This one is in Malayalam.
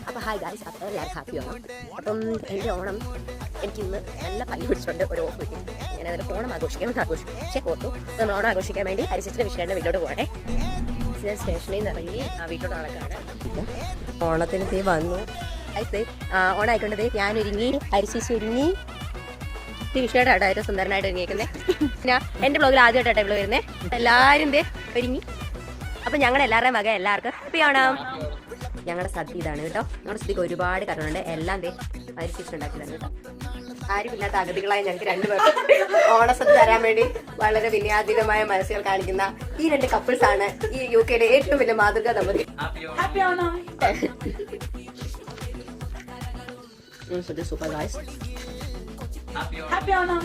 അപ്പോൾ ഹായ് ഗായ്സ്, അപ്പോൾ എല്ലാവരും ഹാപ്പിയാണ്. അപ്പം എൻ്റെ ഓണം എനിക്കിന്ന് നല്ല പനി പിടിച്ചുകൊണ്ട് ഒരു ഓഫ് കിട്ടി. ഞാനതിൽ ഓണം ആഘോഷിക്കാൻ ഓർത്തു. നമ്മൾ ഓണം ആഘോഷിക്കാൻ വേണ്ടി ഹരിച്ചിട്ട് വിഷയയുടെ വീട്ടിലോട്ട് പോകണേ. സ്റ്റേഷനിൽ നിന്ന് ഇറങ്ങി വീട്ടിലോട്ട് നടക്കാണ്. ഓണത്തിന് തീ വന്നു. ഓണം ആയിക്കൊണ്ടത് ഞാൻ ഒരുങ്ങി, ഹരിശേഷി ഒരുങ്ങി, വിഷയുടെ ആയിട്ട് സുന്ദരനായിട്ട് ഒരുങ്ങിയിരിക്കുന്നത്. ഞാൻ എൻ്റെ ബ്ലോഗിൽ ആദ്യമായിട്ടാണ് ഇവിടെ വരുന്നത്. എല്ലാവരും ഒരുങ്ങി. അപ്പം ഞങ്ങളുടെ എല്ലാവരുടെയും വക എല്ലാവർക്കും ഹാപ്പി ഓണം. ഞങ്ങളുടെ സദ്യ ഇതാണ് കേട്ടോ. ഞങ്ങളുടെ സദ്യക്ക് ഒരുപാട് കാരണമുണ്ട്. എല്ലാം ഹരിശേഷി ഉണ്ടാക്കിയതാണ് കേട്ടോ. ആരുമില്ലാത്ത അഗതികളായ ഞങ്ങൾക്ക് രണ്ടുപേർക്ക് ഓണസദ്യ തരാൻ വേണ്ടി വളരെ വിനയാതീതമായ മനസ്സുകൾ കാണിക്കുന്ന ഈ രണ്ട് കപ്പിൾസ് ആണ് ഈ UK-യുടെ ഏറ്റവും വലിയ മാതൃക ദമ്പതി. Super guys. Happy Onam.